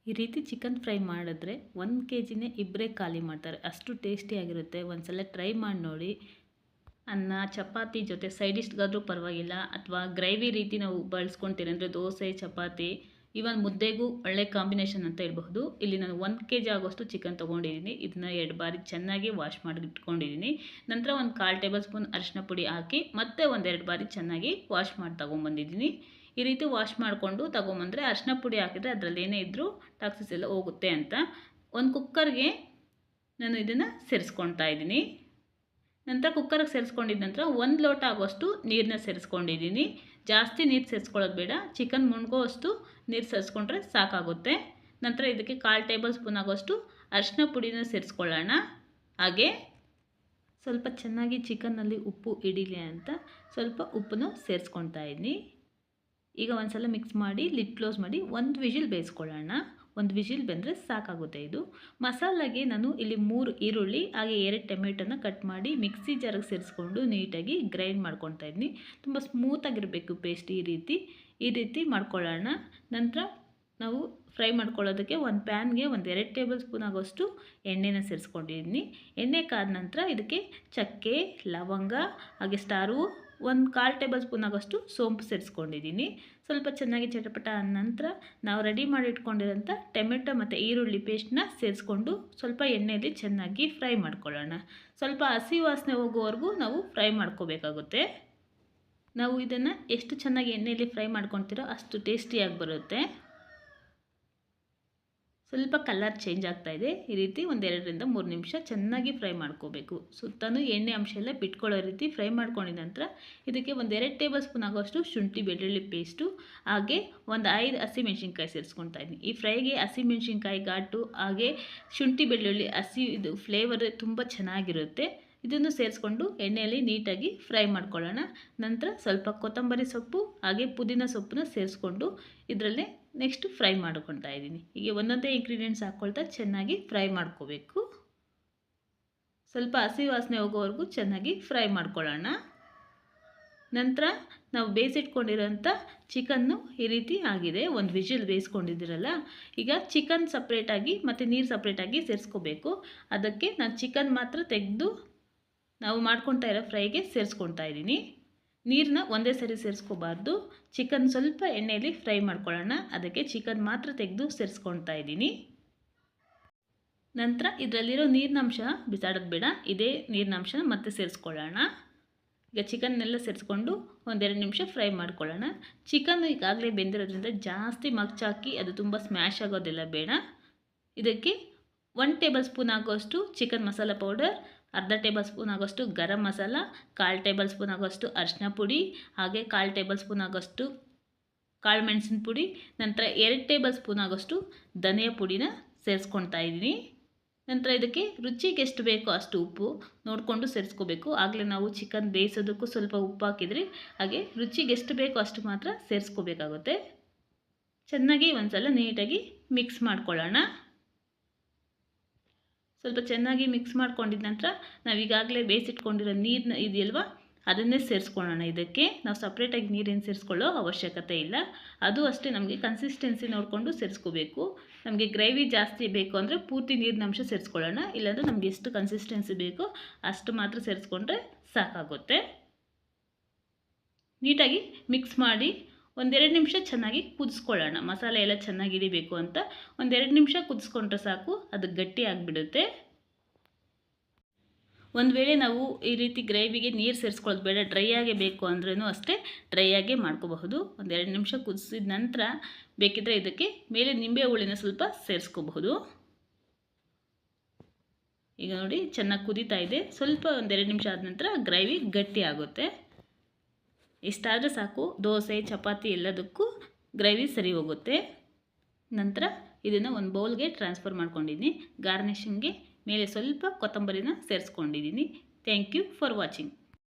ಈ ರೀತಿ chicken fry ಮಾಡಿದ್ರೆ 1 ಕೆ ಜಿನೇ ಇಬ್ಬರೇ ಖಾಲಿ ಮಾಡ್ತಾರೆ. ಅಷ್ಟು ಟೇಸ್ಟಿಯಾಗಿರುತ್ತೆ. ಒಂದು ಸಲ ಟ್ರೈ ಮಾಡಿ ನೋಡಿ. ಅನ್ನ ಚಪಾತಿ ಜೊತೆ ಸೈಡ್ ಡಿಶ್ಗಾದರೂ ಪರವಾಗಿಲ್ಲ, ಅಥವಾ ಗ್ರೇವಿ ರೀತಿ ನಾವು ಬಳಸ್ಕೊತೀರಿ ಅಂದರೆ ದೋಸೆ, ಚಪಾತಿ, ಇವನ್ ಮುದ್ದೆಗೂ ಒಳ್ಳೆ ಕಾಂಬಿನೇಷನ್ ಅಂತ ಹೇಳ್ಬಹುದು. ಇಲ್ಲಿ ನಾನು 1 ಕೆ ಜಿ ಆಗೋಷ್ಟು ಚಿಕನ್ ತೊಗೊಂಡಿದ್ದೀನಿ. ಇದನ್ನ 2 ಬಾರಿ ಚೆನ್ನಾಗಿ ವಾಶ್ ಮಾಡಿ ಇಟ್ಕೊಂಡಿದ್ದೀನಿ. ನಂತರ ಒಂದು 1/4 ಟೇಬಲ್ ಸ್ಪೂನ್ ಅರಿಶಿನ ಪುಡಿ ಹಾಕಿ ಮತ್ತೆ ಒಂದೆರಡು ಬಾರಿ ಚೆನ್ನಾಗಿ ವಾಶ್ ಮಾಡಿ ತೊಗೊಂಬಂದಿದ್ದೀನಿ. ಈ ರೀತಿ ವಾಶ್ ಮಾಡಿಕೊಂಡು ತೊಗೊಂಬಂದರೆ ಅರಿಶಿನ ಪುಡಿ ಹಾಕಿದರೆ ಅದರಲ್ಲಿ ಏನೇ ಇದ್ದರೂ ಟಾಕ್ಸಿಸ್ ಎಲ್ಲ ಹೋಗುತ್ತೆ ಅಂತ. ಒಂದು ಕುಕ್ಕರ್ಗೆ ನಾನು ಇದನ್ನು ಸೇರಿಸ್ಕೊಳ್ತಾ ಇದ್ದೀನಿ. ನಂತರ ಕುಕ್ಕರ್ಗೆ ಸೇರಿಸ್ಕೊಂಡಿದ್ದ ನಂತರ 1 ಲೋಟ ಆಗೋಷ್ಟು ನೀರನ್ನ ಸೇರಿಸ್ಕೊಂಡಿದ್ದೀನಿ. ಜಾಸ್ತಿ ನೀರು ಸೇರಿಸ್ಕೊಳ್ಳೋದು ಬೇಡ, ಚಿಕನ್ ಮುಳುಗೋವಷ್ಟು ನೀರು ಸೇರಿಸ್ಕೊಂಡ್ರೆ ಸಾಕಾಗುತ್ತೆ. ನಂತರ ಇದಕ್ಕೆ 1/4 ಟೇಬಲ್ ಸ್ಪೂನ್ ಆಗೋಷ್ಟು ಅರಿಶಿನ ಪುಡಿನ ಸೇರಿಸ್ಕೊಳ್ಳೋಣ. ಹಾಗೆ ಸ್ವಲ್ಪ ಚೆನ್ನಾಗಿ ಚಿಕನ್ನಲ್ಲಿ ಉಪ್ಪು ಹಿಡೀಲಿ ಅಂತ ಸ್ವಲ್ಪ ಉಪ್ಪನ್ನು ಸೇರಿಸ್ಕೊಳ್ತಾ ಇದ್ದೀನಿ. ಈಗ ಒಂದು ಸಲ ಮಿಕ್ಸ್ ಮಾಡಿ ಲಿಡ್ ಕ್ಲೋಸ್ ಮಾಡಿ 1 ವಿಷಿಲ್ ಬೇಯಿಸ್ಕೊಳ್ಳೋಣ. 1 ವಿಷಿಲ್ ಬಂದರೆ ಸಾಕಾಗುತ್ತೆ. ಇದು ಮಸಾಲೆಗೆ ನಾನು ಇಲ್ಲಿ 3 ಈರುಳ್ಳಿ ಹಾಗೆ 2 ಟೊಮೆಟೊನ ಕಟ್ ಮಾಡಿ ಮಿಕ್ಸಿ ಜಾರಿಗೆ ಸೇರಿಸ್ಕೊಂಡು ನೀಟಾಗಿ ಗ್ರೈಂಡ್ ಮಾಡ್ಕೊತಾ ಇದ್ದೀನಿ. ತುಂಬ ಸ್ಮೂತಾಗಿರಬೇಕು ಪೇಸ್ಟ್. ಈ ರೀತಿ ಮಾಡ್ಕೊಳ್ಳೋಣ. ನಂತರ ನಾವು ಫ್ರೈ ಮಾಡ್ಕೊಳ್ಳೋದಕ್ಕೆ ಒಂದು ಪ್ಯಾನ್ಗೆ 2 ಟೇಬಲ್ ಸ್ಪೂನ್ ಆಗೋಷ್ಟು ಎಣ್ಣೆನ ಸೇರಿಸ್ಕೊಂಡಿದ್ದೀನಿ. ಎಣ್ಣೆ ಕಾದ ನಂತರ ಇದಕ್ಕೆ ಚಕ್ಕೆ, ಲವಂಗ ಹಾಗೆ ಸ್ಟಾರು, 1/4 ಟೇಬಲ್ ಸ್ಪೂನ್ ಆಗೋಷ್ಟು ಸೋಂಪು ಸೇರಿಸ್ಕೊಂಡಿದ್ದೀನಿ. ಸ್ವಲ್ಪ ಚೆನ್ನಾಗಿ ಚಟಪಟ ಆದ ನಂತರ ನಾವು ರೆಡಿ ಮಾಡಿ ಇಟ್ಕೊಂಡಿರೋಂಥ ಟೊಮೆಟೊ ಮತ್ತು ಈರುಳ್ಳಿ ಪೇಸ್ಟ್ನ ಸೇರಿಸ್ಕೊಂಡು ಸ್ವಲ್ಪ ಎಣ್ಣೆಯಲ್ಲಿ ಚೆನ್ನಾಗಿ ಫ್ರೈ ಮಾಡ್ಕೊಳ್ಳೋಣ. ಸ್ವಲ್ಪ ಹಸಿ ವಾಸನೆ ಹೋಗೋವರೆಗೂ ನಾವು ಫ್ರೈ ಮಾಡ್ಕೋಬೇಕಾಗುತ್ತೆ. ನಾವು ಇದನ್ನು ಎಷ್ಟು ಚೆನ್ನಾಗಿ ಎಣ್ಣೆಯಲ್ಲಿ ಫ್ರೈ ಮಾಡ್ಕೊತೀರೋ ಅಷ್ಟು ಟೇಸ್ಟಿಯಾಗಿ ಬರುತ್ತೆ. ಸ್ವಲ್ಪ ಕಲರ್ ಚೇಂಜ್ ಆಗ್ತಾ ಇದೆ. ಈ ರೀತಿ 1 2ರಿಂದ 3 ನಿಮಿಷ ಚೆನ್ನಾಗಿ ಫ್ರೈ ಮಾಡ್ಕೋಬೇಕು. ಸುತ್ತಲೂ ಎಣ್ಣೆ ಅಂಶ ಎಲ್ಲ ಬಿಟ್ಕೊಳ್ಳೋ ರೀತಿ ಫ್ರೈ ಮಾಡ್ಕೊಂಡಿದ ನಂತರ ಇದಕ್ಕೆ 2 ಟೇಬಲ್ ಸ್ಪೂನ್ ಆಗೋಷ್ಟು ಶುಂಠಿ ಬೆಳ್ಳುಳ್ಳಿ ಪೇಸ್ಟು ಹಾಗೆ 5 ಹಸಿಮೆಣ್ಸಿನ್ಕಾಯಿ ಸೇರಿಸ್ಕೊಳ್ತಾ ಇದ್ದೀನಿ. ಈ ಫ್ರೈಗೆ ಹಸಿಮೆಣ್ಸಿನ್ಕಾಯಿ ಘಾಟು ಹಾಗೆ ಶುಂಠಿ ಬೆಳ್ಳುಳ್ಳಿ ಇದು ಫ್ಲೇವರ್ ತುಂಬ ಚೆನ್ನಾಗಿರುತ್ತೆ. ಇದನ್ನು ಸೇರಿಸ್ಕೊಂಡು ಎಣ್ಣೆಯಲ್ಲಿ ನೀಟಾಗಿ ಫ್ರೈ ಮಾಡ್ಕೊಳ್ಳೋಣ. ನಂತರ ಸ್ವಲ್ಪ ಕೊತ್ತಂಬರಿ ಸೊಪ್ಪು ಹಾಗೆ ಪುದೀನ ಸೊಪ್ಪನ್ನ ಸೇರಿಸ್ಕೊಂಡು ಇದರಲ್ಲೇ ನೆಕ್ಸ್ಟ್ ಫ್ರೈ ಮಾಡ್ಕೊತಾ ಇದ್ದೀನಿ. ಹೀಗೆ ಒಂದೊಂದೇ ಇಂಗ್ರೀಡಿಯೆಂಟ್ಸ್ ಹಾಕ್ಕೊಳ್ತಾ ಚೆನ್ನಾಗಿ ಫ್ರೈ ಮಾಡ್ಕೋಬೇಕು. ಸ್ವಲ್ಪ ಹಸಿ ವಾಸನೆ ಹೋಗೋವರೆಗೂ ಚೆನ್ನಾಗಿ ಫ್ರೈ ಮಾಡ್ಕೊಳ್ಳೋಣ. ನಂತರ ನಾವು ಬೇಯಿಸಿಟ್ಕೊಂಡಿರೋಂಥ ಚಿಕನ್ನು ಈ ರೀತಿ ಆಗಿದೆ. 1 ವಿಷಿಲ್ ಬೇಯಿಸ್ಕೊಂಡಿದ್ದೀರಲ್ಲ, ಈಗ ಚಿಕನ್ ಸಪ್ರೇಟಾಗಿ ಮತ್ತು ನೀರು ಸಪ್ರೇಟಾಗಿ ಸೇರಿಸ್ಕೋಬೇಕು. ಅದಕ್ಕೆ ನಾನು ಚಿಕನ್ ಮಾತ್ರ ತೆಗೆದು ನಾವು ಮಾಡ್ಕೊತಾ ಇರೋ ಫ್ರೈಗೆ ಸೇರಿಸ್ಕೊಳ್ತಾ ಇದ್ದೀನಿ. ನೀರನ್ನ ಒಂದೇ ಸರಿ ಸೇರಿಸ್ಕೋಬಾರ್ದು. ಚಿಕನ್ ಸ್ವಲ್ಪ ಎಣ್ಣೆಯಲ್ಲಿ ಫ್ರೈ ಮಾಡ್ಕೊಳ್ಳೋಣ. ಅದಕ್ಕೆ ಚಿಕನ್ ಮಾತ್ರ ತೆಗೆದು ಸೇರಿಸ್ಕೊಳ್ತಾ ಇದ್ದೀನಿ. ನಂತರ ಇದರಲ್ಲಿರೋ ನೀರಿನಂಶ ಬಿಸಾಡೋದು ಬೇಡ, ಇದೇ ನೀರಿನಂಶನ ಮತ್ತೆ ಸೇರಿಸ್ಕೊಳ್ಳೋಣ. ಈಗ ಚಿಕನ್ನೆಲ್ಲ ಸೇರಿಸ್ಕೊಂಡು 1 2 ನಿಮಿಷ ಫ್ರೈ ಮಾಡ್ಕೊಳ್ಳೋಣ. ಚಿಕನ್ ಈಗಾಗಲೇ ಬೆಂದಿರೋದ್ರಿಂದ ಜಾಸ್ತಿ ಮಗ್ಚಾಕಿ ಅದು ತುಂಬ ಸ್ಮ್ಯಾಶ್ ಆಗೋದೆಲ್ಲ ಬೇಡ. ಇದಕ್ಕೆ 1 ಟೇಬಲ್ ಸ್ಪೂನ್ ಆಗೋಷ್ಟು ಚಿಕನ್ ಮಸಾಲ ಪೌಡರ್, ಅರ್ಧ ಟೇಬಲ್ ಸ್ಪೂನ್ ಆಗೋಷ್ಟು ಗರಂ ಮಸಾಲ, 1/4 ಟೇಬಲ್ ಸ್ಪೂನ್ ಆಗೋಷ್ಟು ಅರಿಶಿನ ಪುಡಿ ಹಾಗೆ 1/4 ಟೇಬಲ್ ಸ್ಪೂನ್ ಆಗೋಷ್ಟು ಕಾಳು ಮೆಣಸಿನ ಪುಡಿ, ನಂತರ 2 ಟೇಬಲ್ ಸ್ಪೂನ್ ಆಗೋಷ್ಟು ಧನಿಯಾ ಪುಡಿನ ಸೇರಿಸ್ಕೊಳ್ತಾ ಇದ್ದೀನಿ. ನಂತರ ಇದಕ್ಕೆ ರುಚಿಗೆ ಎಷ್ಟು ಬೇಕೋ ಅಷ್ಟು ಉಪ್ಪು ನೋಡಿಕೊಂಡು ಸೇರಿಸ್ಕೋಬೇಕು. ಆಗಲೇ ನಾವು ಚಿಕನ್ ಬೇಯಿಸೋದಕ್ಕೂ ಸ್ವಲ್ಪ ಉಪ್ಪು ಹಾಕಿದ್ರಿ, ಹಾಗೆ ರುಚಿಗೆ ಎಷ್ಟು ಬೇಕೋ ಅಷ್ಟು ಮಾತ್ರ ಸೇರಿಸ್ಕೋಬೇಕಾಗುತ್ತೆ. ಚೆನ್ನಾಗಿ ಒಂದ್ಸಲ ನೀಟಾಗಿ ಮಿಕ್ಸ್ ಮಾಡ್ಕೊಳ್ಳೋಣ. ಸ್ವಲ್ಪ ಚೆನ್ನಾಗಿ ಮಿಕ್ಸ್ ಮಾಡ್ಕೊಂಡಿದ್ದ ನಂತರ ನಾವು ಈಗಾಗಲೇ ಬೇಯಿಸಿಟ್ಕೊಂಡಿರೋ ನೀರನ್ನ ಇದೆಯಲ್ವ ಅದನ್ನೇ ಸೇರಿಸ್ಕೊಳ್ಳೋಣ. ಇದಕ್ಕೆ ನಾವು ಸಪ್ರೇಟಾಗಿ ನೀರೇನು ಸೇರಿಸ್ಕೊಳ್ಳೋ ಅವಶ್ಯಕತೆ ಇಲ್ಲ. ಅದು ಅಷ್ಟೇ ನಮಗೆ ಕನ್ಸಿಸ್ಟೆನ್ಸಿ ನೋಡಿಕೊಂಡು ಸೇರಿಸ್ಕೋಬೇಕು. ನಮಗೆ ಗ್ರೇವಿ ಜಾಸ್ತಿ ಬೇಕು ಅಂದರೆ ಪೂರ್ತಿ ನೀರಿನ ಅಂಶ ಸೇರಿಸ್ಕೊಳ್ಳೋಣ. ಇಲ್ಲಾಂದರೆ ನಮಗೆ ಎಷ್ಟು ಕನ್ಸಿಸ್ಟೆನ್ಸಿ ಬೇಕೋ ಅಷ್ಟು ಮಾತ್ರ ಸೇರಿಸ್ಕೊಂಡ್ರೆ ಸಾಕಾಗುತ್ತೆ. ನೀಟಾಗಿ ಮಿಕ್ಸ್ ಮಾಡಿ 1 2 ನಿಮಿಷ ಚೆನ್ನಾಗಿ ಕುದಿಸ್ಕೊಳ್ಳೋಣ. ಮಸಾಲೆ ಎಲ್ಲ ಚೆನ್ನಾಗಿ ಹಿಡಿಬೇಕು ಅಂತ 1 2 ನಿಮಿಷ ಕುದಿಸ್ಕೊಂಡ್ರೆ ಸಾಕು, ಅದು ಗಟ್ಟಿ ಆಗಿಬಿಡುತ್ತೆ. ಒಂದು ವೇಳೆ ನಾವು ಈ ರೀತಿ ಗ್ರೇವಿಗೆ ನೀರು ಸೇರಿಸ್ಕೊಳ್ಳೋದು ಬೇಡ, ಡ್ರೈ ಆಗೇ ಬೇಕು ಅಂದ್ರೂ ಅಷ್ಟೇ ಡ್ರೈ ಆಗೇ ಮಾಡ್ಕೋಬಹುದು. 1 2 ನಿಮಿಷ ಕುದಿಸಿದ ನಂತರ ಬೇಕಿದ್ದರೆ ಇದಕ್ಕೆ ಮೇಲೆ ನಿಂಬೆ ಹುಳಿನ ಸ್ವಲ್ಪ ಸೇರಿಸ್ಕೋಬಹುದು. ಈಗ ನೋಡಿ ಚೆನ್ನಾಗಿ ಕುದೀತಾ ಇದೆ. ಸ್ವಲ್ಪ 1 2 ನಿಮಿಷ ಆದ ನಂತರ ಗ್ರೇವಿ ಗಟ್ಟಿ ಆಗುತ್ತೆ. ಇಷ್ಟಾದರೆ ಸಾಕು, ದೋಸೆ ಚಪಾತಿ ಎಲ್ಲದಕ್ಕೂ ಗ್ರೇವಿ ಸರಿ ಹೋಗುತ್ತೆ. ನಂತರ ಇದನ್ನು ಒಂದು ಬೌಲ್ಗೆ ಟ್ರಾನ್ಸ್ಫರ್ ಮಾಡ್ಕೊಂಡಿದ್ದೀನಿ. ಗಾರ್ನಿಷಿಂಗ್ಗೆ ಮೇಲೆ ಸ್ವಲ್ಪ ಕೊತ್ತಂಬರಿನ ಸೇರಿಸ್ಕೊಂಡಿದ್ದೀನಿ. Thank you for watching.